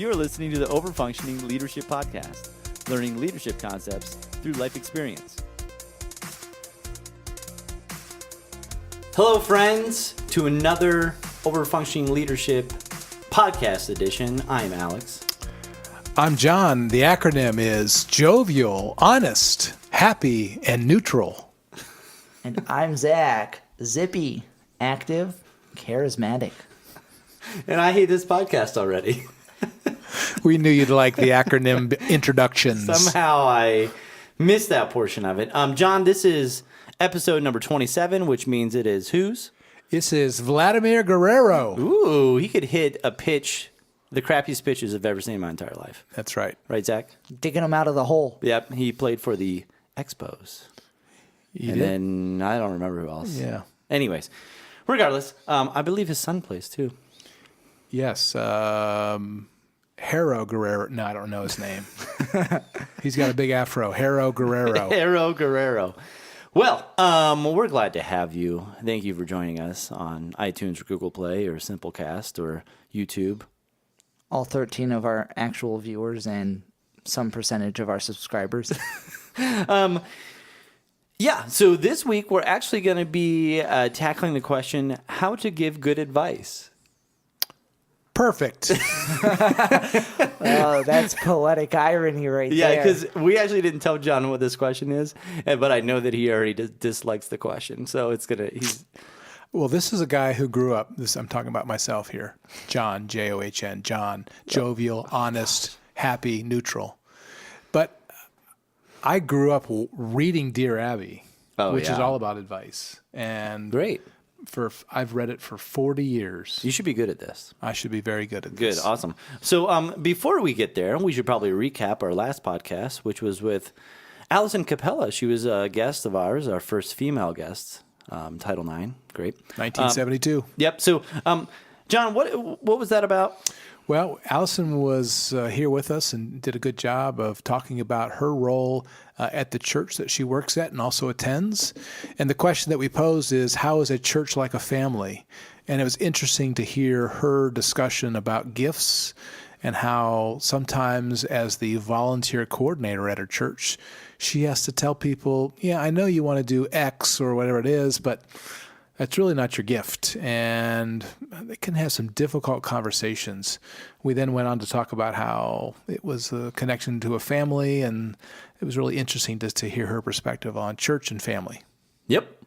You are listening to the OverFunctioning Leadership Podcast, learning leadership concepts through life experience. Hello, friends, to another OverFunctioning Leadership Podcast edition. I'm Alex. I'm John. The acronym is jovial, honest, happy, and neutral. And I'm Zach. Zippy, active, charismatic. And I hate this podcast already. We knew you'd like the acronym introductions. Somehow I missed that portion of it. John, this is episode number 27, which means it is whose? This is Vladimir Guerrero. Ooh, he could hit a pitch, the crappiest pitches I've ever seen in my entire life. That's right. Right, Zach? Digging him out of the hole. Yep, he played for the Expos. Then I don't remember who else. Yeah. Anyways, regardless, I believe his son plays too. Yes. Hero Guerrero. No, I don't know his name. He's got a big afro. Hero Guerrero. Hero Guerrero. Well, we're glad to have you. Thank you for joining us on iTunes or Google Play or Simplecast or YouTube. All 13 of our actual viewers and some percentage of our subscribers. Yeah, so this week we're actually going to be tackling the question, how to give good advice. Perfect. Oh, that's poetic irony right there. Yeah, because we actually didn't tell John what this question is, but I know that he already dislikes the question, so it's going to... Well, this is a guy who grew up, I'm talking about myself here, John, John, John, jovial, honest, happy, neutral. But I grew up reading Dear Abby, which is all about advice. And great. I've read it for 40 years. You should be good at this. I should be very good at this. Good, awesome. So before we get there, we should probably recap our last podcast, which was with Allison Capella. She was a guest of ours, our first female guest, Title IX. Great. 1972. Yep. So, John, what was that about? Well, Allison was here with us and did a good job of talking about her role at the church that she works at and also attends. And the question that we posed is, how is a church like a family? And it was interesting to hear her discussion about gifts and how sometimes as the volunteer coordinator at her church, she has to tell people, yeah, I know you want to do X or whatever it is, but that's really not your gift, and they can have some difficult conversations. We then went on to talk about how it was a connection to a family, and it was really interesting to hear her perspective on church and family. Yep.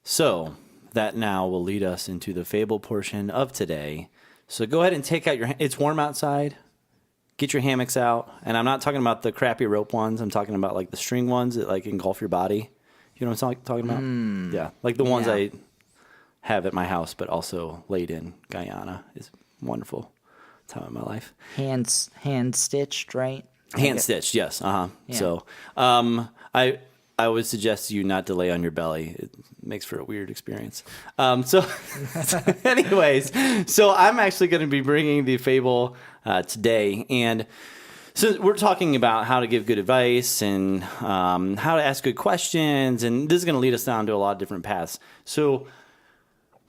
So that now will lead us into the fable portion of today. So go ahead and take out it's warm outside. Get your hammocks out, and I'm not talking about the crappy rope ones. I'm talking about like the string ones that like engulf your body. You know what I'm talking about? Yeah, like the ones I have at my house, but also laid in Guyana is wonderful time of my life. Hand stitched, right? Hand stitched, yes. Yeah. So, I would suggest you not to lay on your belly. It makes for a weird experience. Anyways, so I'm actually going to be bringing the fable today, and so we're talking about how to give good advice and how to ask good questions, and this is going to lead us down to a lot of different paths. So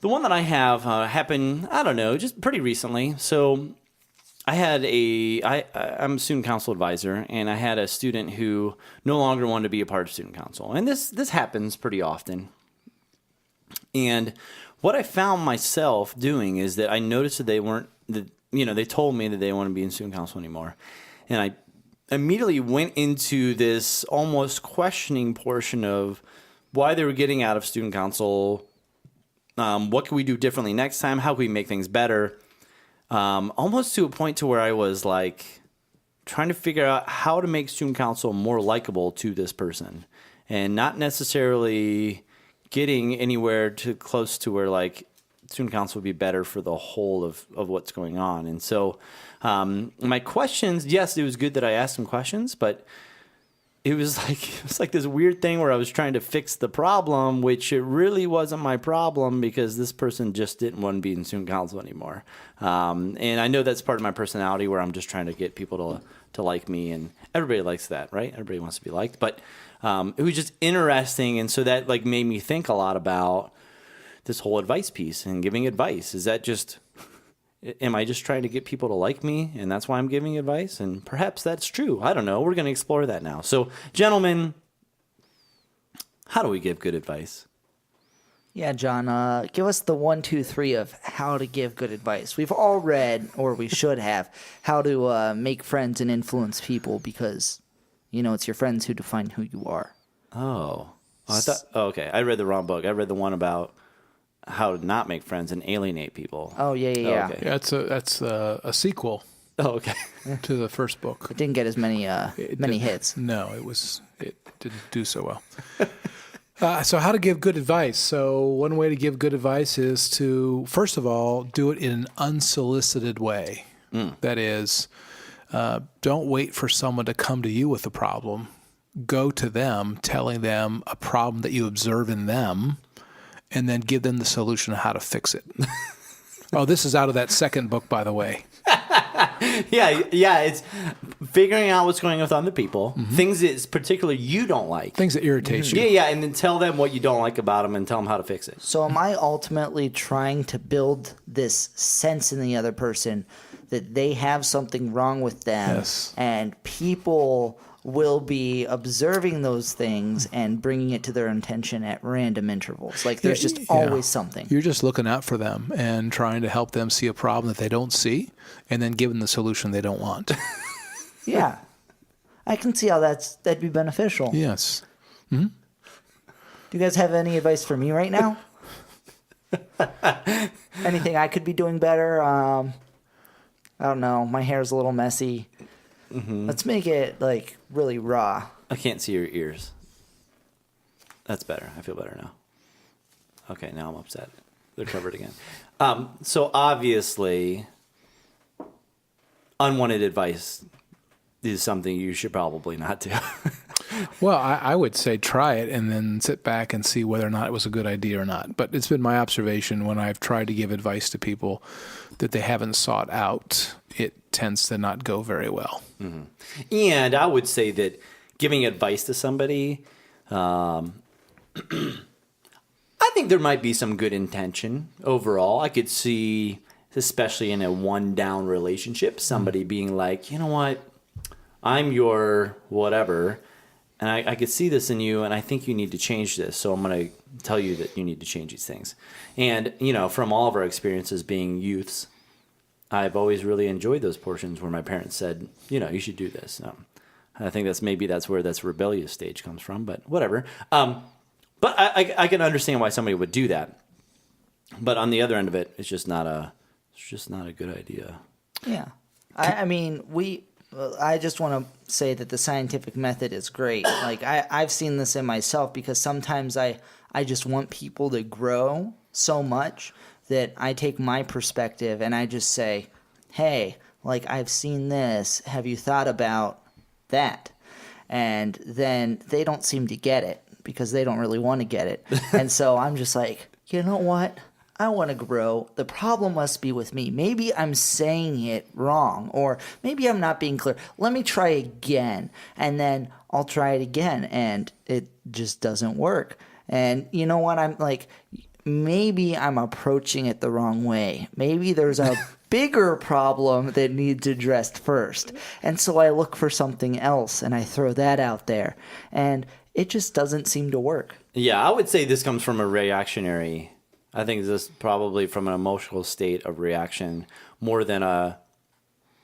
the one that I have happened, I don't know, just pretty recently. So I had I'm a student council advisor, and I had a student who no longer wanted to be a part of student council. And this happens pretty often. And what I found myself doing is that I noticed that they told me that they wouldn't be in student council anymore. And I immediately went into this almost questioning portion of why they were getting out of student council. What can we do differently next time? How can we make things better? Almost to a point to where I was like trying to figure out how to make student council more likable to this person, and not necessarily getting anywhere too close to where like student council would be better for the whole of what's going on. And so my questions, yes, it was good that I asked some questions, but it was like this weird thing where I was trying to fix the problem, which it really wasn't my problem because this person just didn't want to be in student council anymore. And I know that's part of my personality where I'm just trying to get people to like me, and everybody likes that, right? Everybody wants to be liked, but it was just interesting, and so that like made me think a lot about this whole advice piece and giving advice. Is that just Am I just trying to get people to like me, and that's why I'm giving advice? And perhaps that's true. I don't know. We're going to explore that now. So, gentlemen, how do we give good advice? Yeah, John, give us the 1, 2, 3 of how to give good advice. We've all read, or we should have, how to make friends and influence people because, it's your friends who define who you are. Okay. I read the wrong book. I read the one about how to not make friends and alienate people. Oh, yeah. Okay. Yeah, that's a sequel Okay. to the first book. It didn't get as many hits. No, it didn't do so well. So how to give good advice? So one way to give good advice is to, first of all, do it in an unsolicited way. That is, don't wait for someone to come to you with a problem. Go to them, telling them a problem that you observe in them, and then give them the solution of how to fix it. Oh, this is out of that second book, by the way. Yeah, it's figuring out what's going on with other people, things that particularly you don't like. Things that irritate you. Yeah, and then tell them what you don't like about them and tell them how to fix it. So am I ultimately trying to build this sense in the other person that they have something wrong with them, Yes. and people will be observing those things and bringing it to their attention at random intervals. Like there's just always something. You're just looking out for them and trying to help them see a problem that they don't see and then give them the solution they don't want. Yeah. I can see how that'd be beneficial. Yes. Do you guys have any advice for me right now? Anything I could be doing better? I don't know. My hair's a little messy. Let's make it like really raw. I can't see your ears. That's better. I feel better now. Okay, now I'm upset. They're covered again. So obviously, unwanted advice is something you should probably not do. Well, I would say try it and then sit back and see whether or not it was a good idea or not. But it's been my observation when I've tried to give advice to people that they haven't sought out, it tends to not go very well. And I would say that giving advice to somebody, I think there might be some good intention overall. I could see, especially in a one-down relationship, somebody being like, you know what, I'm your whatever, and I could see this in you, and I think you need to change this, so I'm going to tell you that you need to change these things. And, from all of our experiences being youths, I've always really enjoyed those portions where my parents said, you should do this. I think that's where that rebellious stage comes from, but whatever. But I can understand why somebody would do that. But on the other end of it, it's just not a good idea. Yeah. I just want to say that the scientific method is great. Like I've seen this in myself because sometimes I just want people to grow so much that I take my perspective and I just say, hey, like I've seen this. Have you thought about that? And then they don't seem to get it because they don't really want to get it. And so I'm just like, you know what? I want to grow. The problem must be with me. Maybe I'm saying it wrong, or maybe I'm not being clear. Let me try again, and then I'll try it again, and it just doesn't work. And you know what? I'm like, maybe I'm approaching it the wrong way. Maybe there's a bigger problem that needs addressed first. And so I look for something else, and I throw that out there, and it just doesn't seem to work. Yeah, I would say this comes from a reactionary. I think this probably from an emotional state of reaction more than I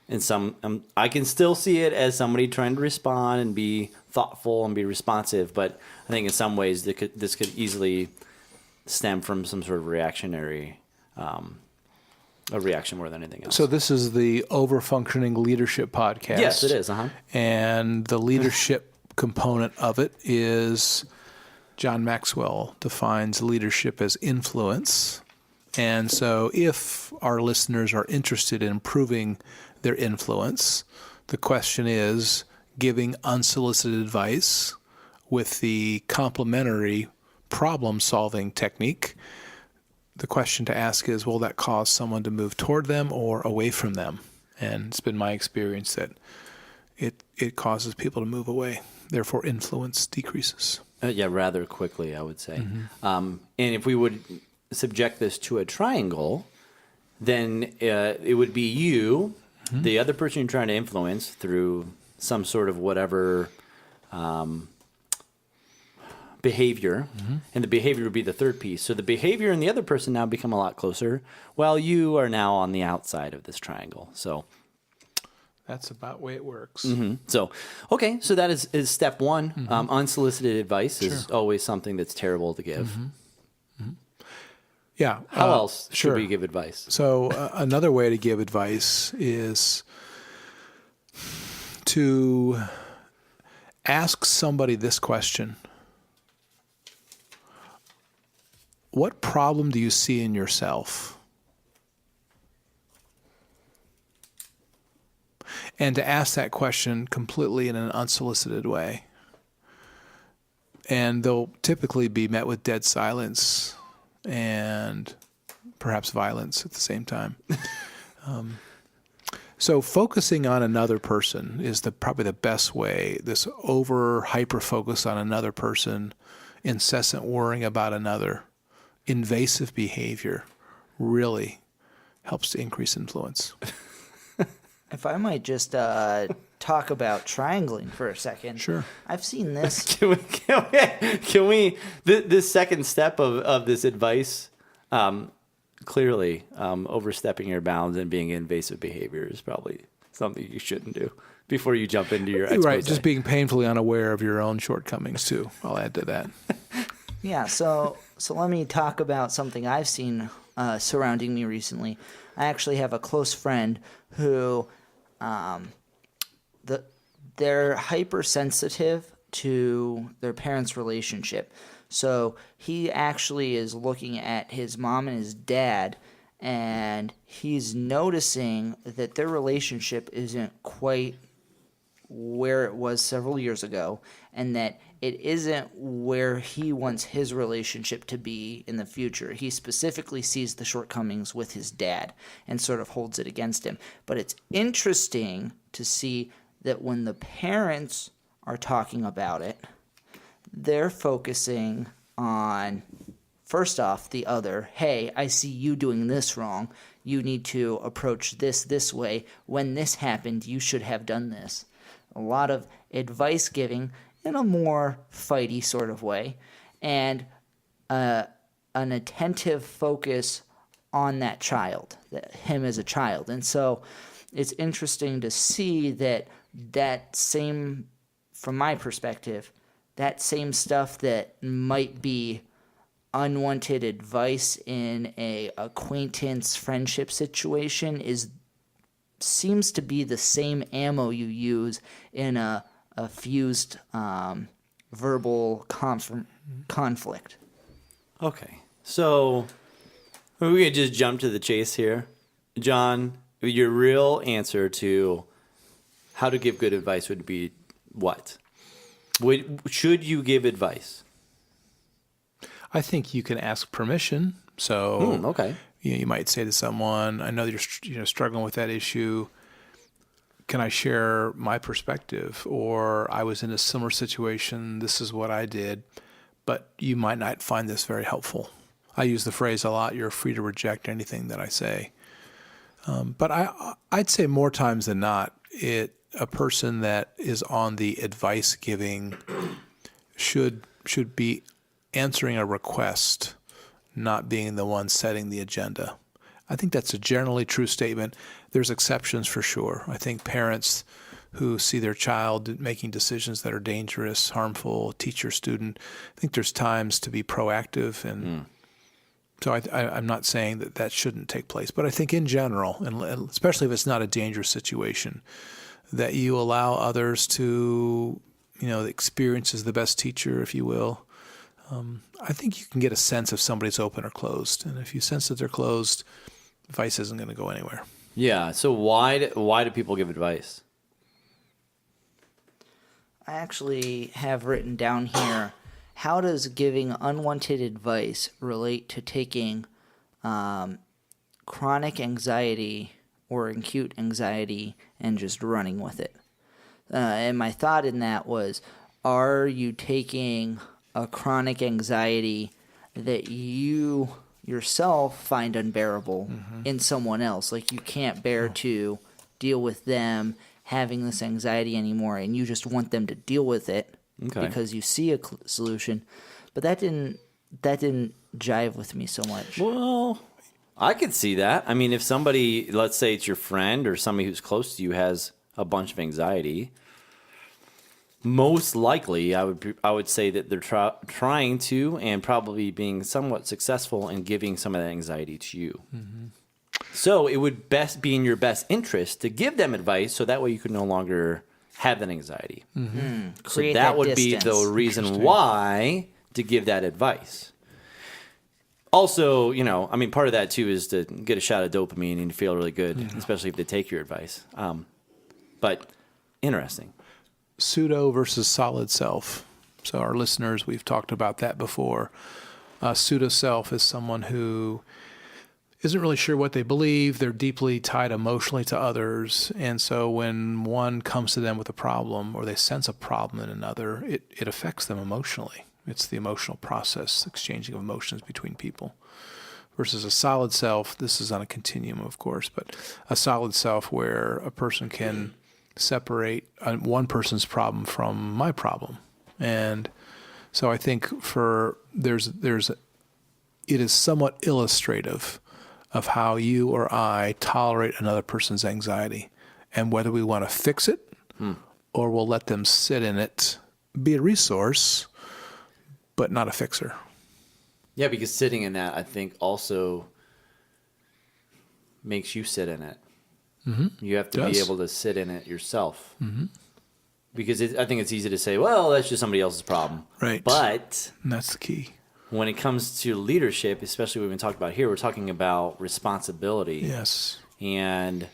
can still see it as somebody trying to respond and be thoughtful and be responsive, but I think in some ways this could easily stem from some sort of reactionary, a reaction more than anything else. So this is the OverFunctioning Leadership Podcast. Yes, it is. And the leadership component of it is John Maxwell defines leadership as influence. And so if our listeners are interested in improving their influence, the question is giving unsolicited advice with the complementary problem-solving technique. The question to ask is, will that cause someone to move toward them or away from them? And it's been my experience that it causes people to move away. Therefore, influence decreases. Yeah, rather quickly, I would say. And if we would subject this to a triangle, then it would be you, the other person you're trying to influence through some sort of whatever behavior, and the behavior would be the third piece. So the behavior and the other person now become a lot closer, while you are now on the outside of this triangle. So That's about the way it works. So, okay, so that is step one. Unsolicited advice is always something that's terrible to give. Yeah. How else should sure. we give advice? So another way to give advice is to ask somebody this question. What problem do you see in yourself? And to ask that question completely in an unsolicited way. And they'll typically be met with dead silence and perhaps violence at the same time. So focusing on another person is probably the best way. This hyper focus on another person, incessant worrying about another, invasive behavior really helps to increase influence. If I might just talk about triangling for a second. Sure. I've seen this. Can we this second step of this advice, clearly overstepping your bounds and being invasive behavior is probably something you shouldn't do before you jump into your expose. Right, just being painfully unaware of your own shortcomings too. I'll add to that. Yeah, so let me talk about something I've seen surrounding me recently. I actually have a close friend who they're hypersensitive to their parents' relationship. So he actually is looking at his mom and his dad, and he's noticing that their relationship isn't quite where it was several years ago, and that it isn't where he wants his relationship to be in the future. He specifically sees the shortcomings with his dad and sort of holds it against him. But it's interesting to see that when the parents are talking about it, they're focusing on, first off, the other. Hey, I see you doing this wrong. You need to approach this way. When this happened, you should have done this. A lot of advice giving in a more fighty sort of way, and an attentive focus on that child, him as a child. And so it's interesting to see that same, from my perspective, that same stuff that might be unwanted advice in a acquaintance friendship situation seems to be the same ammo you use in a fused verbal conflict. Okay, so we could just jump to the chase here. John, your real answer to how to give good advice would be what? Should you give advice? I think you can ask permission. So okay. You might say to someone, I know you're struggling with that issue. Can I share my perspective? Or I was in a similar situation. This is what I did. But you might not find this very helpful. I use the phrase a lot, you're free to reject anything that I say. But I'd say more times than not, a person that is on the advice giving should be answering a request, not being the one setting the agenda. I think that's a generally true statement. There's exceptions for sure. I think parents who see their child making decisions that are dangerous, harmful, teacher, student, I think there's times to be proactive. And so I'm not saying that shouldn't take place. But I think in general, and especially if it's not a dangerous situation, that you allow others to, experience as the best teacher, if you will. I think you can get a sense if somebody's open or closed. And if you sense that they're closed, advice isn't going to go anywhere. Yeah. So why do people give advice? I actually have written down here, how does giving unwanted advice relate to taking chronic anxiety or acute anxiety and just running with it? And my thought in that was, are you taking a chronic anxiety that you yourself find unbearable in someone else. Like you can't bear to deal with them having this anxiety anymore, and you just want them to deal with it because you see a solution. But that didn't jive with me so much. Well, I could see that. I mean, if somebody, let's say it's your friend or somebody who's close to you, has a bunch of anxiety, most likely I would say that they're trying to and probably being somewhat successful in giving some of that anxiety to you. So it would best be in your best interest to give them advice, so that way you could no longer have that anxiety. So that would be the reason why to give that advice. Also, I mean, part of that too is to get a shot of dopamine and feel really good, especially if they take your advice. But interesting. Pseudo versus solid self. So our listeners, we've talked about that before. Pseudo self is someone who isn't really sure what they believe. They're deeply tied emotionally to others. And so when one comes to them with a problem or they sense a problem in another, it affects them emotionally. It's the emotional process, exchanging of emotions between people. Versus a solid self, this is on a continuum, of course, but a solid self where a person can separate one person's problem from my problem. And so I think it is somewhat illustrative of how you or I tolerate another person's anxiety and whether we want to fix it or we'll let them sit in it, be a resource, but not a fixer. Yeah, because sitting in that, I think, also makes you sit in it. You have to be able to sit in it yourself. Because I think it's easy to say, well, that's just somebody else's problem. Right. But and that's the key. When it comes to leadership, especially what we've been talking about here, we're talking about responsibility. Yes. And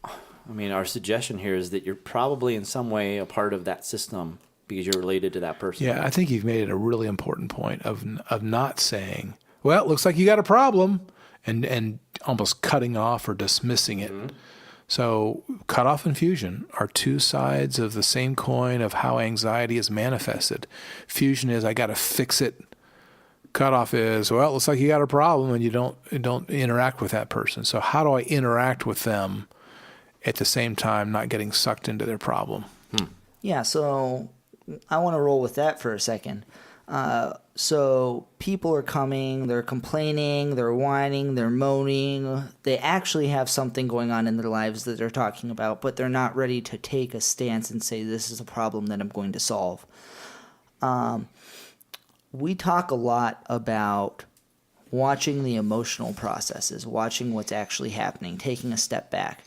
I mean, our suggestion here is that you're probably in some way a part of that system because you're related to that person. Yeah, I think you've made it a really important point of not saying, well, it looks like you got a problem, and almost cutting off or dismissing it. So cutoff and fusion are two sides of the same coin of how anxiety is manifested. Fusion is, I got to fix it. Cutoff is, well, it looks like you got a problem, and you don't interact with that person. So how do I interact with them at the same time not getting sucked into their problem? Yeah, so I want to roll with that for a second. So people are coming, they're complaining, they're whining, they're moaning. They actually have something going on in their lives that they're talking about, but they're not ready to take a stance and say, this is a problem that I'm going to solve. We talk a lot about watching the emotional processes, watching what's actually happening, taking a step back.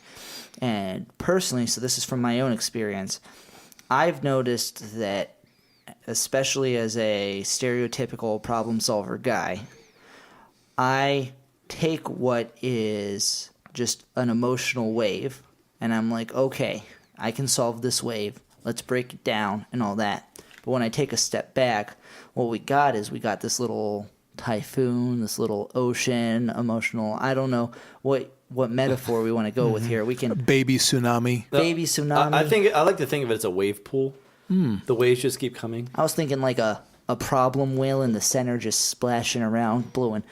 And personally, so this is from my own experience, I've noticed that, especially as a stereotypical problem solver guy, I take what is just an emotional wave and I'm like, okay, I can solve this wave. Let's break it down and all that. But when I take a step back, what we got this little typhoon, this little ocean, emotional, I don't know what metaphor we want to go with here. We can baby tsunami. Baby tsunami. I like to think of it as a wave pool. The waves just keep coming. I was thinking like a problem whale in the center just splashing around, blowing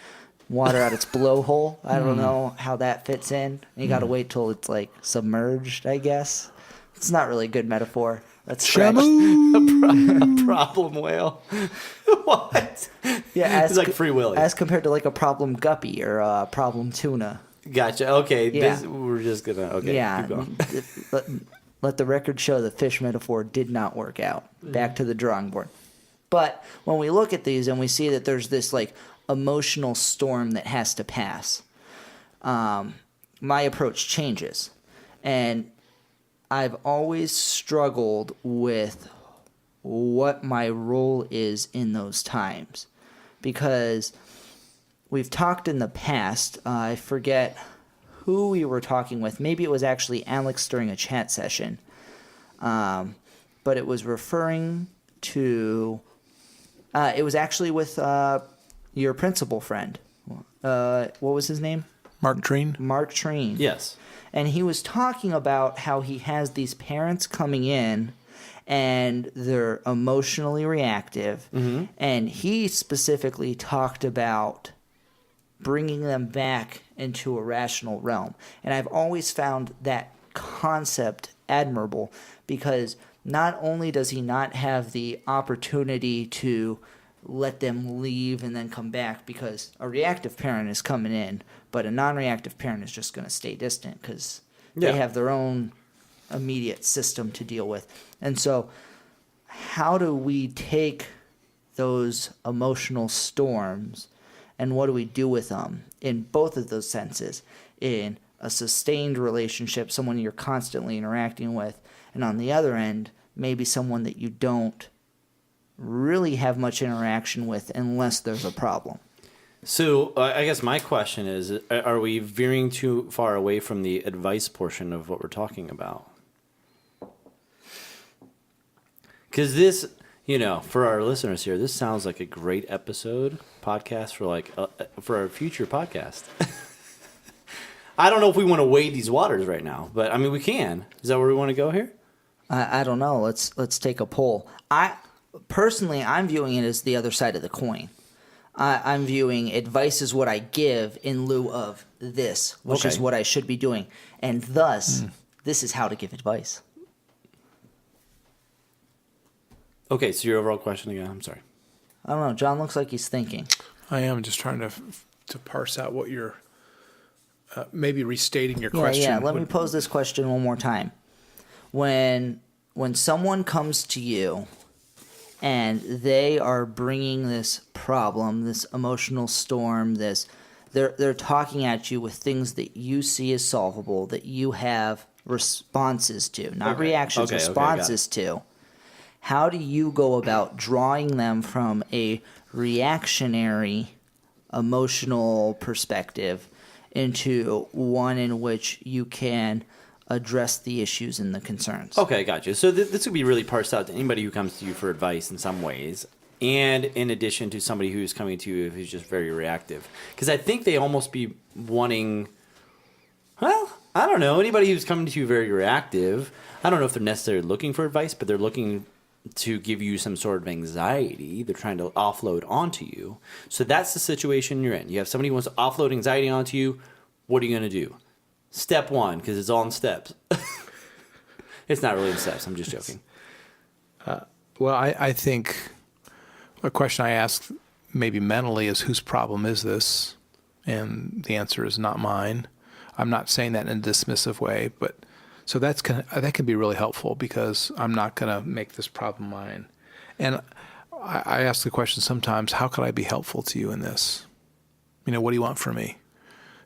water out its blowhole. I don't know how that fits in. You got to wait till it's like submerged, I guess. It's not really a good metaphor. That's a problem whale. What? Yeah, it's like Free Willy. As compared to like a problem guppy or a problem tuna. Gotcha. Okay. Yeah. We're just gonna. Okay. Yeah. Keep going. Let the record show the fish metaphor did not work out. Back to the drawing board. But when we look at these and we see that there's this like emotional storm that has to pass, my approach changes. And I've always struggled with what my role is in those times. Because we've talked in the past, I forget who we were talking with. Maybe it was actually Alex during a chat session. But it was referring to... it was actually with your principal friend. What was his name? Mark Treen. Mark Treen. Yes. And he was talking about how he has these parents coming in and they're emotionally reactive. And he specifically talked about bringing them back into a rational realm. And I've always found that concept admirable, because not only does he not have the opportunity to let them leave and then come back, because a reactive parent is coming in, but a non-reactive parent is just going to stay distant because they have their own immediate system to deal with. And so how do we take those emotional storms and what do we do with them in both of those senses? In a sustained relationship, someone you're constantly interacting with, and on the other end, maybe someone that you don't really have much interaction with unless there's a problem. So I guess my question is, are we veering too far away from the advice portion of what we're talking about? Because this, for our listeners here, this sounds like a great podcast for our future podcast. I don't know if we want to wade these waters right now, but I mean, we can. Is that where we want to go here? I don't know. Let's take a poll. I'm viewing it as the other side of the coin. I'm viewing advice as what I give in lieu of this, which is what I should be doing. And thus, this is how to give advice. Okay, so your overall question again, I'm sorry. I don't know. John looks like he's thinking. I am just trying to parse out what you're maybe restating your question. Yeah, let me pose this question one more time. When someone comes to you and they are bringing this problem, this emotional storm, they're talking at you with things that you see as solvable, that you have responses to, not reactions, responses to. How do you go about drawing them from a reactionary emotional perspective into one in which you can address the issues and the concerns? Okay, gotcha. So this would be really parsed out to anybody who comes to you for advice in some ways, and in addition to somebody who's coming to you who's just very reactive. Because I think they almost be wanting, well, I don't know, anybody who's coming to you very reactive, I don't know if they're necessarily looking for advice, but they're looking to give you some sort of anxiety. They're trying to offload onto you. So that's the situation you're in. You have somebody who wants to offload anxiety onto you. What are you going to do? Step one, because it's all in steps. It's not really in steps. I'm just joking. Well, I think a question I ask maybe mentally is, whose problem is this? And the answer is not mine. I'm not saying that in a dismissive way, but so that can be really helpful, because I'm not going to make this problem mine. And I ask the question sometimes, how could I be helpful to you in this? What do you want from me?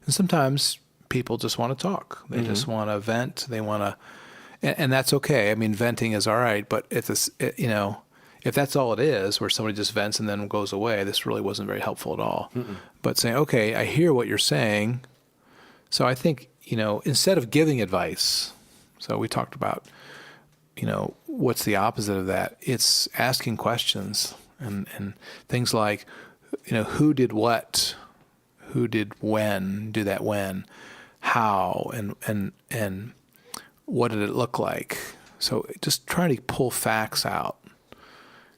And sometimes people just want to talk. They just want to vent. They want to, and that's okay. I mean, venting is all right, but if that's all it is, where somebody just vents and then goes away, this really wasn't very helpful at all. But saying, okay, I hear what you're saying. So I think, instead of giving advice, so we talked about, what's the opposite of that? It's asking questions and things like, who did what? Who did when? Do that when? How? And what did it look like? So just trying to pull facts out.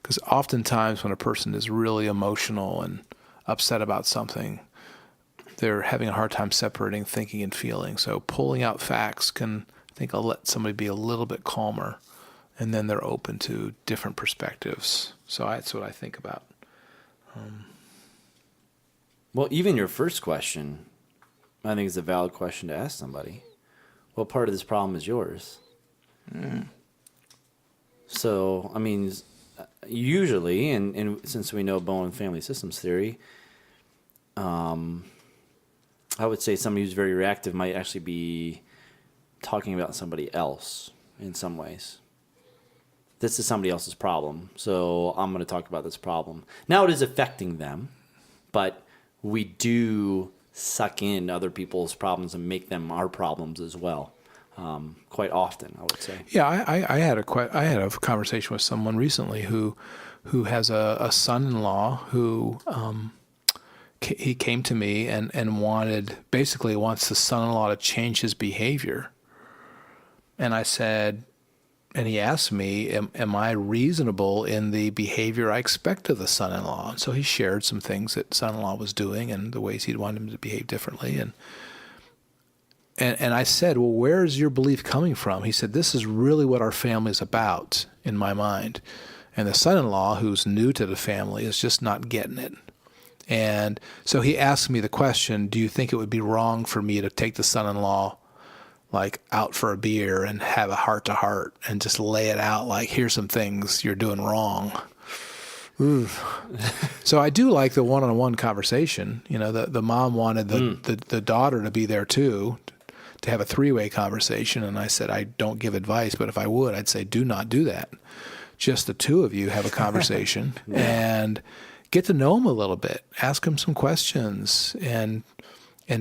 Because oftentimes when a person is really emotional and upset about something, they're having a hard time separating thinking and feeling. So pulling out facts can, I think, I'll let somebody be a little bit calmer, and then they're open to different perspectives. So that's what I think about. Well, even your first question, I think is a valid question to ask somebody. What part of this problem is yours? So, I mean, usually, and since we know Bowen family systems theory, I would say somebody who's very reactive might actually be talking about somebody else in some ways. This is somebody else's problem, so I'm going to talk about this problem. Now it is affecting them, but we do suck in other people's problems and make them our problems as well, quite often, I would say. Yeah, I had a conversation with someone recently who has a son-in-law who he came to me and wants the son-in-law to change his behavior. And I said, and he asked me, am I reasonable in the behavior I expect of the son-in-law? And so he shared some things that son-in-law was doing and the ways he'd want him to behave differently. And I said, well, where is your belief coming from? He said, this is really what our family is about in my mind. And the son-in-law, who's new to the family, is just not getting it. And so he asked me the question, do you think it would be wrong for me to take the son-in-law like out for a beer and have a heart-to-heart and just lay it out like, here's some things you're doing wrong? Ooh. So I do like the one-on-one conversation. You know, the mom wanted the daughter to be there too, to have a three-way conversation. And I said, I don't give advice, but if I would, I'd say, do not do that. Just the two of you have a conversation and get to know him a little bit. Ask him some questions and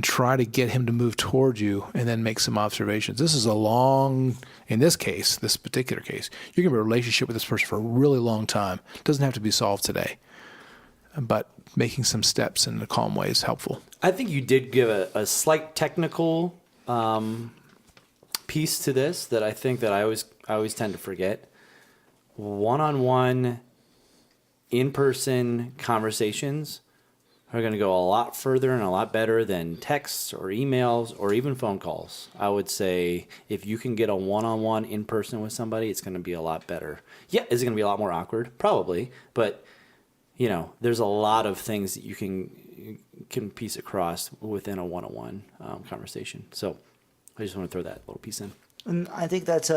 try to get him to move toward you and then make some observations. This is in this case, this particular case, you're going to be in a relationship with this person for a really long time. It doesn't have to be solved today, but making some steps in a calm way is helpful. I think you did give a slight technical piece to this that I think that I always tend to forget. One-on-one, in-person conversations are going to go a lot further and a lot better than texts or emails or even phone calls. I would say if you can get a one-on-one in person with somebody, it's going to be a lot better. Yeah, is it going to be a lot more awkward? Probably, but you know, there's a lot of things that you can piece across within a one-on-one conversation. So I just want to throw that little piece in. And I think that's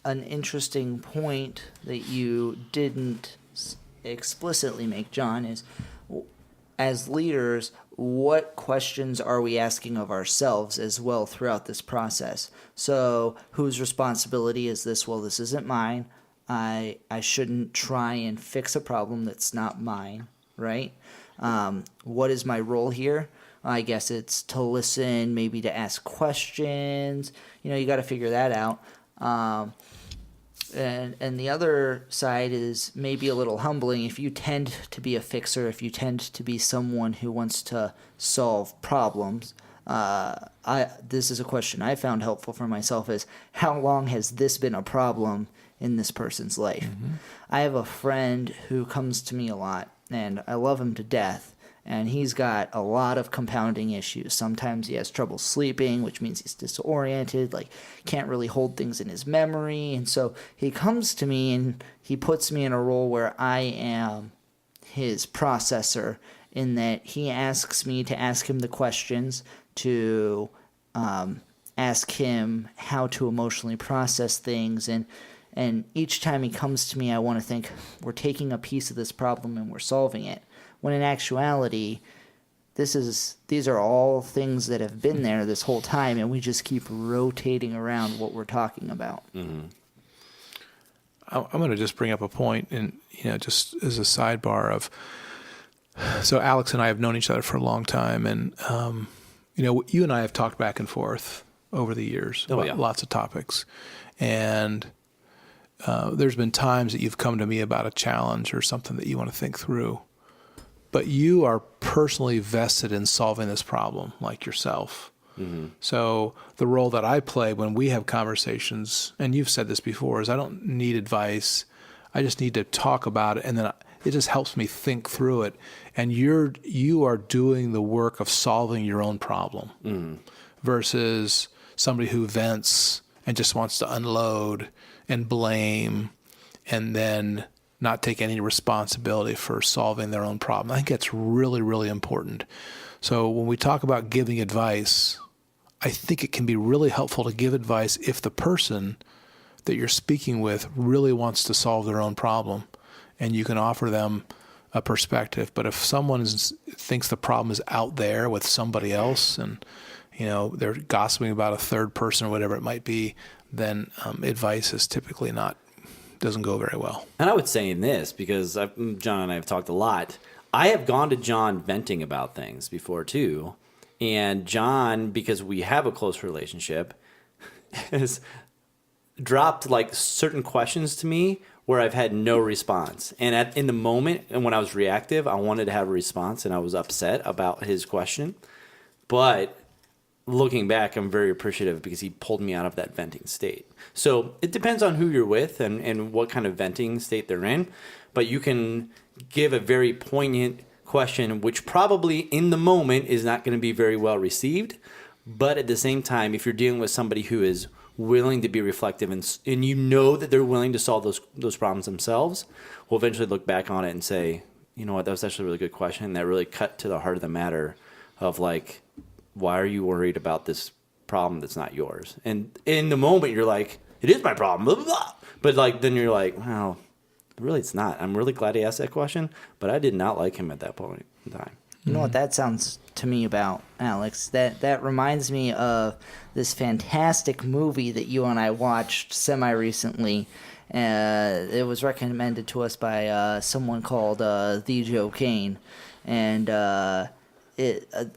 an interesting point that you didn't explicitly make, John, is as leaders, what questions are we asking of ourselves as well throughout this process? So whose responsibility is this? Well, this isn't mine. I shouldn't try and fix a problem that's not mine, right? What is my role here? I guess it's to listen, maybe to ask questions. You know, you got to figure that out. And the other side is maybe a little humbling. If you tend to be a fixer, if you tend to be someone who wants to solve problems, this is a question I found helpful for myself is, how long has this been a problem in this person's life? Mm-hmm. I have a friend who comes to me a lot, and I love him to death. And he's got a lot of compounding issues. Sometimes he has trouble sleeping, which means he's disoriented, like can't really hold things in his memory. And so he comes to me and he puts me in a role where I am his processor, in that he asks me to ask him the questions, to ask him how to emotionally process things. And each time he comes to me, I want to think, we're taking a piece of this problem and we're solving it. When in actuality, these are all things that have been there this whole time, and we just keep rotating around what we're talking about. Mm-hmm. I'm going to just bring up a point, and just as a sidebar of, so Alex and I have known each other for a long time, and you and I have talked back and forth over the years about lots of topics, and there's been times that you've come to me about a challenge or something that you want to think through. But you are personally vested in solving this problem, like yourself. Mm-hmm. So the role that I play when we have conversations, and you've said this before, is I don't need advice. I just need to talk about it, and then it just helps me think through it. And you are doing the work of solving your own problem, versus somebody who vents and just wants to unload and blame, and then not take any responsibility for solving their own problem. I think that's really, really important. So when we talk about giving advice, I think it can be really helpful to give advice if the person that you're speaking with really wants to solve their own problem, and you can offer them a perspective. But if someone thinks the problem is out there with somebody else, and they're gossiping about a third person or whatever it might be, then advice is typically doesn't go very well. And I would say in this, because John and I have talked a lot, I have gone to John venting about things before too. And John, because we have a close relationship, has dropped like certain questions to me where I've had no response. And in the moment, and when I was reactive, I wanted to have a response and I was upset about his question. But looking back, I'm very appreciative because he pulled me out of that venting state. So it depends on who you're with and what kind of venting state they're in. But you can give a very poignant question, which probably in the moment is not going to be very well received. But at the same time, if you're dealing with somebody who is willing to be reflective and you know that they're willing to solve those problems themselves, we'll eventually look back on it and say, you know what, that was actually a really good question. That really cut to the heart of the matter of like, why are you worried about this problem that's not yours? And in the moment, you're like, it is my problem, blah, blah, blah. But like, then you're like, well, really, it's not. I'm really glad he asked that question, but I did not like him at that point in time. You know what that sounds to me about, Alex? That reminds me of this fantastic movie that you and I watched semi-recently. It was recommended to us by someone called The Joe Kane. And I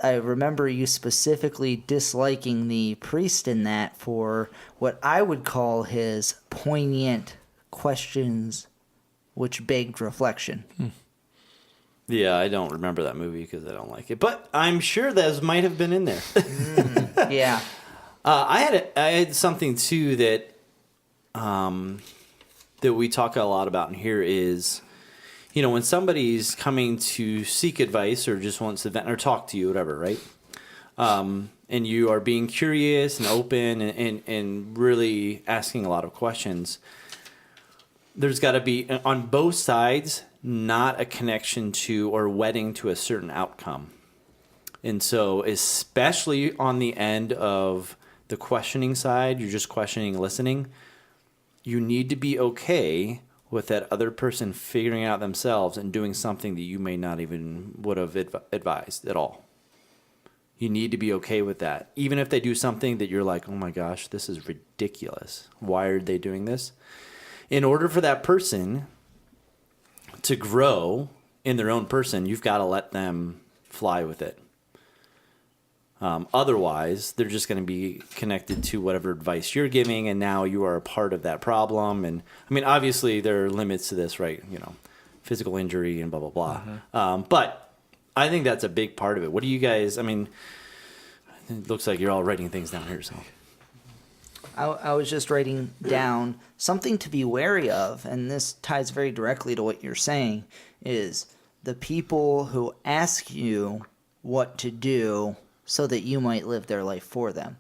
remember you specifically disliking the priest in that for what I would call his poignant questions which begged reflection. Yeah, I don't remember that movie because I don't like it, but I'm sure those might have been in there. Yeah. I had something too that that we talk a lot about in here is, you know, when somebody's coming to seek advice or just wants to vent or talk to you, whatever, right? And you are being curious and open and really asking a lot of questions. There's got to be, on both sides, not a connection to or wedding to a certain outcome. And so, especially on the end of the questioning side, you're just questioning, listening, you need to be okay with that other person figuring it out themselves and doing something that you may not even would have advised at all. You need to be okay with that. Even if they do something that you're like, oh my gosh, this is ridiculous. Why are they doing this? In order for that person to grow in their own person, you've got to let them fly with it. Otherwise, they're just going to be connected to whatever advice you're giving, and now you are a part of that problem. And I mean, obviously, there are limits to this, right? You know, physical injury and blah, blah, blah. Mm-hmm. But I think that's a big part of it. What do you guys, I mean, it looks like you're all writing things down here, so. I was just writing down something to be wary of, and this ties very directly to what you're saying, is the people who ask you what to do so that you might live their life for them.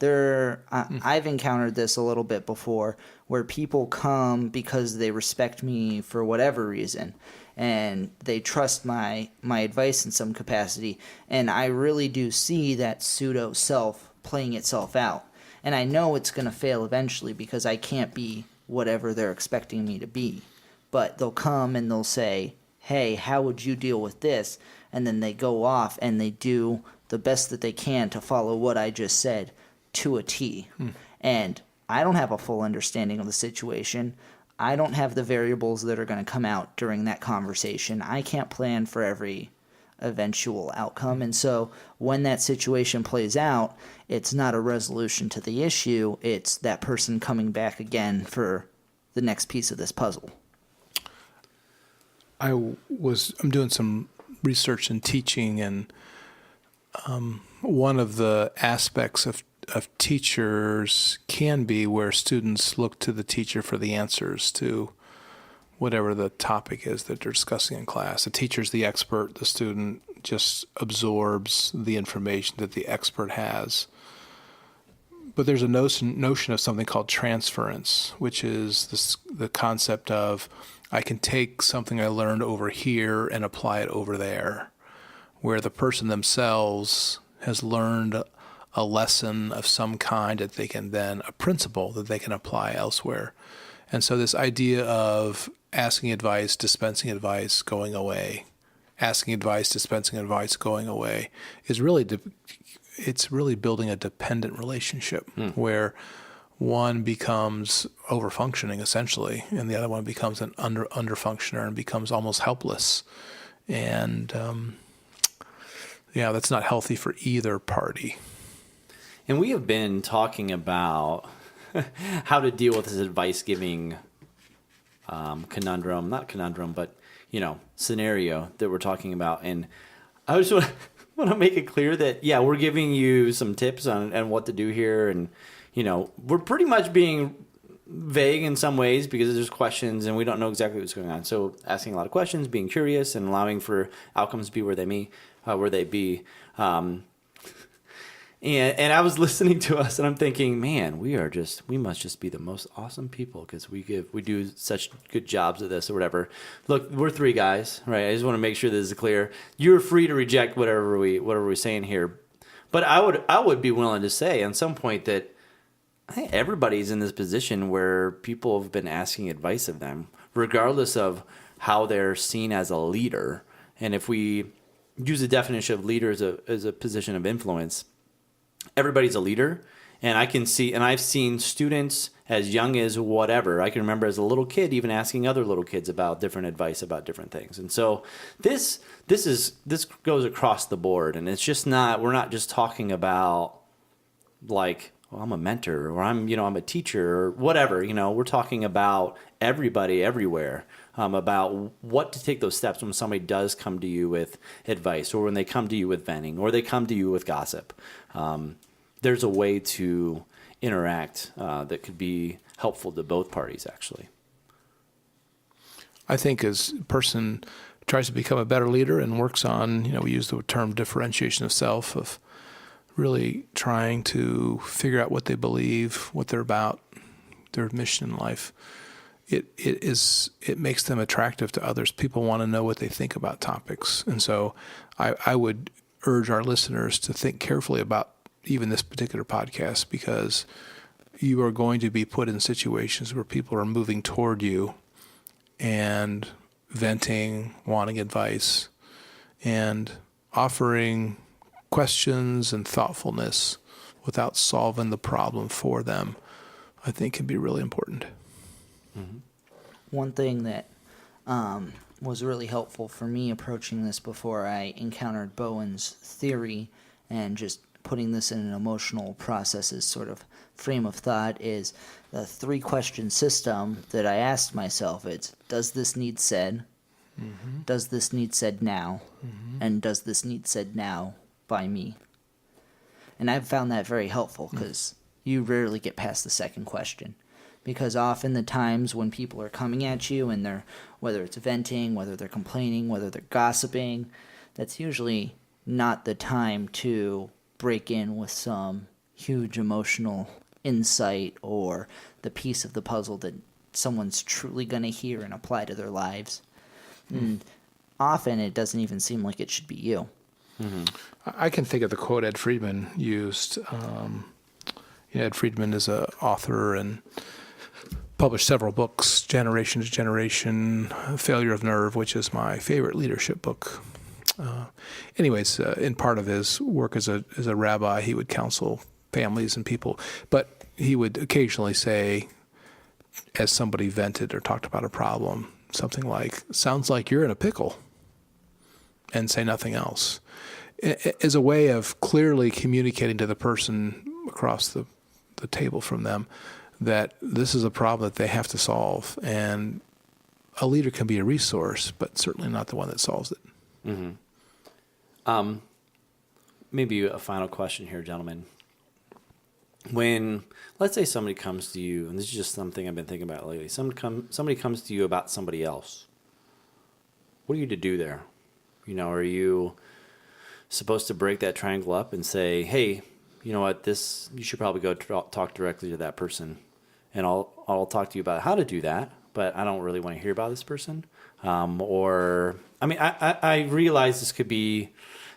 I've encountered this a little bit before, where people come because they respect me for whatever reason, and they trust my advice in some capacity, and I really do see that pseudo-self playing itself out. And I know it's going to fail eventually because I can't be whatever they're expecting me to be. But they'll come and they'll say, hey, how would you deal with this? And then they go off and they do the best that they can to follow what I just said to a T. And I don't have a full understanding of the situation. I don't have the variables that are going to come out during that conversation. I can't plan for every eventual outcome. And so when that situation plays out, it's not a resolution to the issue. It's that person coming back again for the next piece of this puzzle. I'm doing some research and teaching, and one of the aspects of teachers can be where students look to the teacher for the answers to whatever the topic is that they're discussing in class. The teacher's the expert, the student just absorbs the information that the expert has. But there's a notion of something called transference, which is the concept of I can take something I learned over here and apply it over there, where the person themselves has learned a lesson of some kind that they can then, a principle that they can apply elsewhere. And so this idea of asking advice, dispensing advice, going away, asking advice, dispensing advice, going away, is really it's really building a dependent relationship where one becomes overfunctioning essentially, and the other one becomes an underfunctioner and becomes almost helpless. And that's not healthy for either party. And we have been talking about how to deal with this advice giving conundrum, not conundrum, but scenario that we're talking about. And I just want want to make it clear that, yeah, we're giving you some tips on what to do here. And, we're pretty much being vague in some ways because there's questions and we don't know exactly what's going on. So asking a lot of questions, being curious, and allowing for outcomes to be where they be. And I was listening to us and I'm thinking, man, we must just be the most awesome people because we do such good jobs at this or whatever. Look, we're three guys, right? I just want to make sure this is clear. You're free to reject whatever we're saying here. But I would be willing to say at some point that I think everybody's in this position where people have been asking advice of them, regardless of how they're seen as a leader. And if we use the definition of leader as a position of influence, everybody's a leader. And I've seen students as young as whatever. I can remember as a little kid even asking other little kids about different advice about different things. And so this goes across the board. And it's just we're not just talking about like, well, I'm a mentor or I'm a teacher or whatever. We're talking about everybody everywhere, about what to take those steps when somebody does come to you with advice or when they come to you with venting or they come to you with gossip. There's a way to interact that could be helpful to both parties, actually. I think as a person tries to become a better leader and works on, we use the term differentiation of self, of really trying to figure out what they believe, what they're about, their mission in life. It makes them attractive to others. People want to know what they think about topics. And so I would urge our listeners to think carefully about even this particular podcast, because you are going to be put in situations where people are moving toward you and venting, wanting advice, and offering questions and thoughtfulness without solving the problem for them, I think can be really important. Mm-hmm. One thing that was really helpful for me approaching this before I encountered Bowen's theory and just putting this in an emotional processes sort of frame of thought is the 3-question system that I asked myself. It's, does this need said? Mm-hmm. Does this need said now? Mm-hmm. And does this need said now by me? And I've found that very helpful because you rarely get past the second question. Because often the times when people are coming at you and they're, whether it's venting, whether they're complaining, whether they're gossiping, that's usually not the time to break in with some huge emotional insight or the piece of the puzzle that someone's truly going to hear and apply to their lives. And often it doesn't even seem like it should be you. Mm-hmm. I can think of the quote Ed Friedman used. Ed Friedman is an author and published several books, Generation to Generation, Failure of Nerve, which is my favorite leadership book. In part of his work as a rabbi, he would counsel families and people, but he would occasionally say, as somebody vented or talked about a problem, something like, sounds like you're in a pickle, and say nothing else, as a way of clearly communicating to the person across the table from them that this is a problem that they have to solve, and a leader can be a resource, but certainly not the one that solves it. Mm-hmm. Maybe a final question here, gentlemen. When, let's say somebody comes to you, and this is just something I've been thinking about lately, somebody comes to you about somebody else. What are you to do there? Are you supposed to break that triangle up and say, hey, you know what, you should probably go talk directly to that person, and I'll talk to you about how to do that, but I don't really want to hear about this person. I realize this could be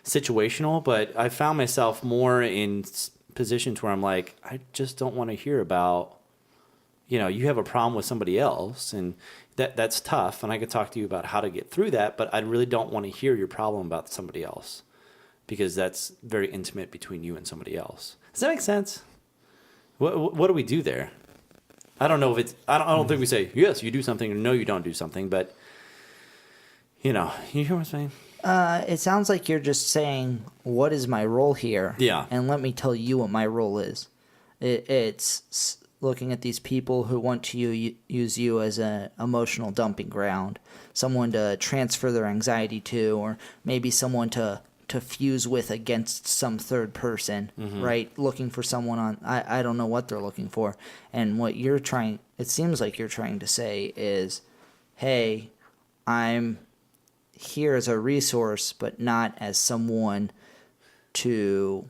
situational, but I found myself more in positions where I'm like, I just don't want to hear about, you have a problem with somebody else, and that's tough, and I could talk to you about how to get through that, but I really don't want to hear your problem about somebody else, because that's very intimate between you and somebody else. Does that make sense? What do we do there? I don't know if it's, I don't think we say, yes, you do something, or no, you don't do something, but, you hear what I'm saying? It sounds like you're just saying, what is my role here? Yeah. And let me tell you what my role is. It's looking at these people who want to use you as an emotional dumping ground, someone to transfer their anxiety to, or maybe someone to to fuse with against some third person, right? Looking for someone on, I don't know what they're looking for. And what it seems like you're trying to say is, hey, I'm here as a resource, but not as someone to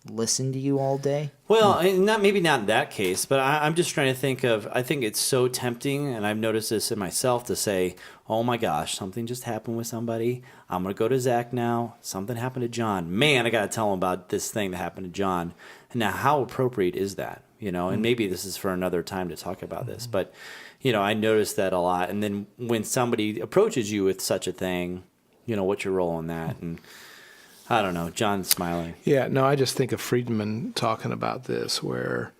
listen to you all day. Well, maybe not in that case, but I'm just trying to think of. I think it's so tempting, and I've noticed this in myself to say, "Oh my gosh, something just happened with somebody. I'm gonna go to Zach now. Something happened to John. Man, I gotta tell him about this thing that happened to John." And now, how appropriate is that? And maybe this is for another time to talk about this, but I noticed that a lot. And then when somebody approaches you with such a thing, what's your role in that? And I don't know. John's smiling. Yeah, no, I just think of Friedman talking about this, where,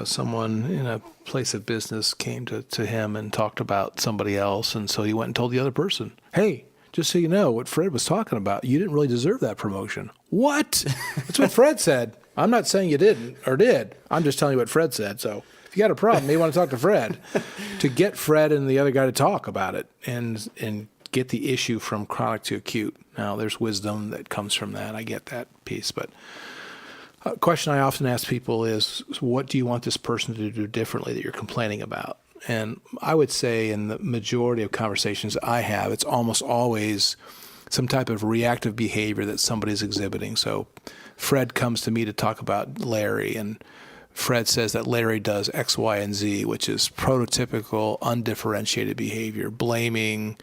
someone in a place of business came to him and talked about somebody else. And so he went and told the other person, hey, just so you know, what Fred was talking about, you didn't really deserve that promotion. What? That's what Fred said. I'm not saying you didn't or did. I'm just telling you what Fred said. So if you got a problem, maybe you want to talk to Fred. To get Fred and the other guy to talk about it and get the issue from chronic to acute. Now, there's wisdom that comes from that. I get that piece. But a question I often ask people is, what do you want this person to do differently that you're complaining about? And I would say in the majority of conversations I have, it's almost always some type of reactive behavior that somebody's exhibiting. So Fred comes to me to talk about Larry, and Fred says that Larry does X, Y, and Z, which is prototypical, undifferentiated behavior, blaming,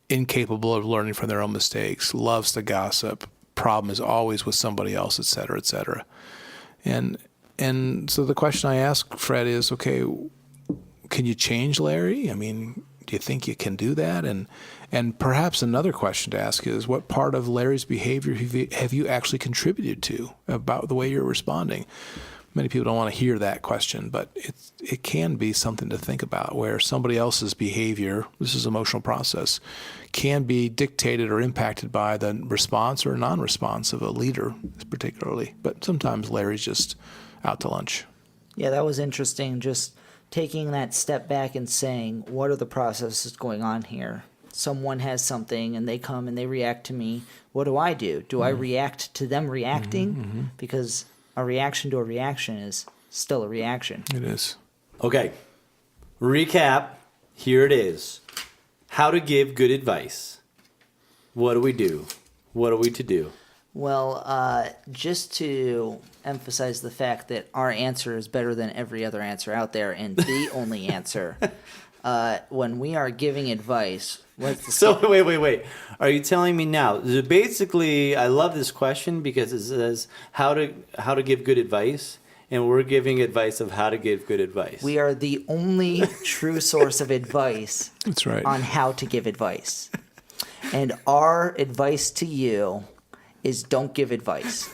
incapable of learning from their own mistakes, loves to gossip, problem is always with somebody else, et cetera, et cetera. And so the question I ask Fred is, okay, can you change Larry? I mean, do you think you can do that? And perhaps another question to ask is, what part of Larry's behavior have you actually contributed to about the way you're responding? Many people don't want to hear that question, but it can be something to think about, where somebody else's behavior, this is emotional process, can be dictated or impacted by the response or non-response of a leader, particularly. But sometimes Larry's just out to lunch. Yeah, that was interesting. Just taking that step back and saying, what are the processes going on here? Someone has something and they come and they react to me. What do? Do I react to them reacting? Because a reaction to a reaction is still a reaction. It is. Okay. Recap. Here it is. How to give good advice. What do we do? What are we to do? Well, just to emphasize the fact that our answer is better than every other answer out there and the only answer, when we are giving advice... So, wait. Are you telling me now? So basically, I love this question because it says how to give good advice, and we're giving advice of how to give good advice. We are the only true source of advice. That's right. On how to give advice. And our advice to you is don't give advice.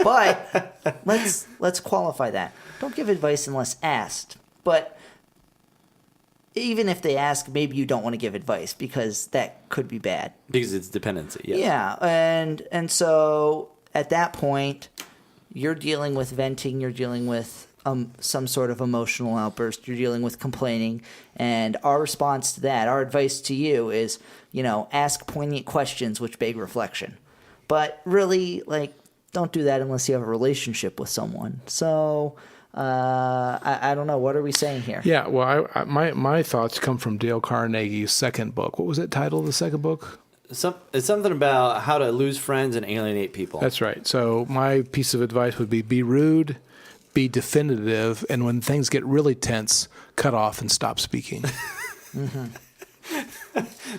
But let's qualify that. Don't give advice unless asked. But even if they ask, maybe you don't want to give advice because that could be bad. Because it's dependency, yes. Yeah, and so at that point, you're dealing with venting, you're dealing with some sort of emotional outburst, you're dealing with complaining, and our response to that, our advice to you is, ask poignant questions which beg reflection. But really, don't do that unless you have a relationship with someone. So... I don't know. What are we saying here? Yeah, well, my thoughts come from Dale Carnegie's second book. What was it titled, the second book? It's something about how to lose friends and alienate people. That's right. So my piece of advice would be rude, be definitive, and when things get really tense, cut off and stop speaking.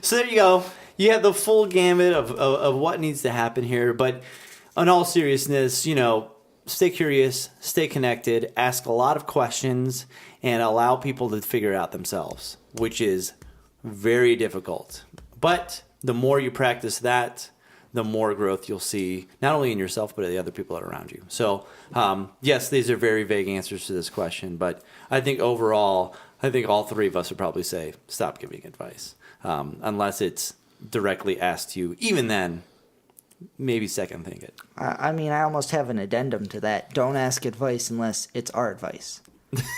So there you go. You have the full gamut of what needs to happen here. But in all seriousness, stay curious, stay connected, ask a lot of questions, and allow people to figure it out themselves, which is very difficult. But the more you practice that, the more growth you'll see, not only in yourself, but in the other people that are around you. So, yes, these are very vague answers to this question, but I think overall, all three of us would probably say, stop giving advice, unless it's directly asked to you. Even then, maybe second think it. I almost have an addendum to that. Don't ask advice unless it's our advice.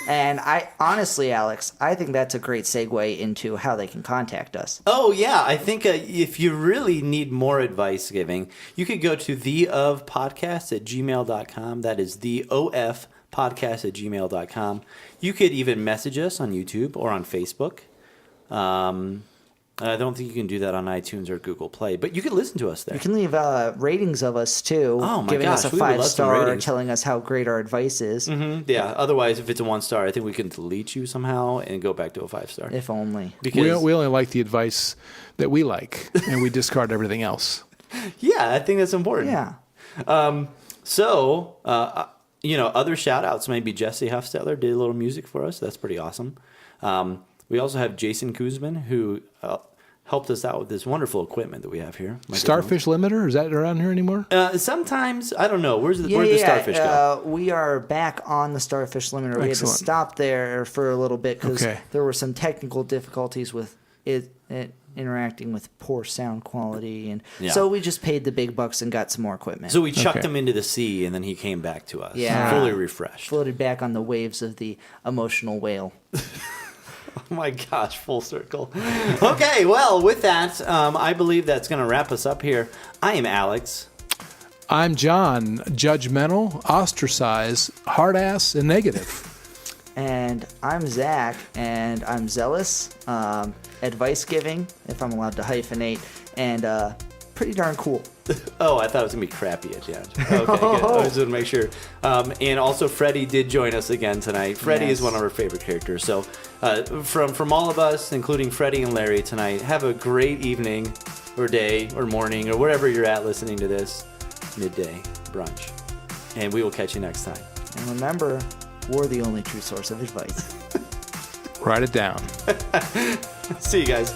And I honestly, Alex, I think that's a great segue into how they can contact us. Oh, yeah. I think if you really need more advice giving, you could go to theofpodcast@gmail.com. That is theofpodcast@gmail.com. You could even message us on YouTube or on Facebook. I don't think you can do that on iTunes or Google Play, but you can listen to us there. You can leave ratings of us too, Oh my giving gosh, us a we would love some 5-star, ratings. telling us how great our advice is. Yeah. Otherwise, if it's a 1-star, I think we can delete you somehow and go back to a 5-star. If only. Because We only like the advice that we like, and we discard everything else. yeah, I think that's important. Yeah. So, other shout outs, maybe Jesse Hofstetler did a little music for us. That's pretty awesome. We also have Jason Kuzman, who helped us out with this wonderful equipment that we have here. Starfish Limiter, is that around here anymore? Sometimes, I don't know. Where'd the Starfish go? We are back on the Starfish Limiter. We had to Excellent. stop there for a little bit because Okay. there were some technical difficulties with it interacting with poor sound quality. And Yeah. so we just paid the big bucks and got some more equipment. So we chucked Okay. him into the sea, and then he came back to us, Yeah. fully refreshed. Floated back on the waves of the emotional whale. Oh my gosh, full circle. Okay, well, with that, I believe that's going to wrap us up here. I am Alex. I'm John, judgmental, ostracized, hard ass, and negative. And I'm Zach, and I'm zealous, advice giving, if I'm allowed to hyphenate, and pretty darn cool. Oh, I thought it was going to be crappy at the end. Okay, good. I just want to make sure. And also, Freddie did join us again tonight. Freddie is Yes. one of our favorite characters. So from all of us, including Freddie and Larry tonight, have a great evening or day or morning or wherever you're at listening to this midday brunch. And we will catch you next time. And remember, we're the only true source of advice. Write it down. See you guys.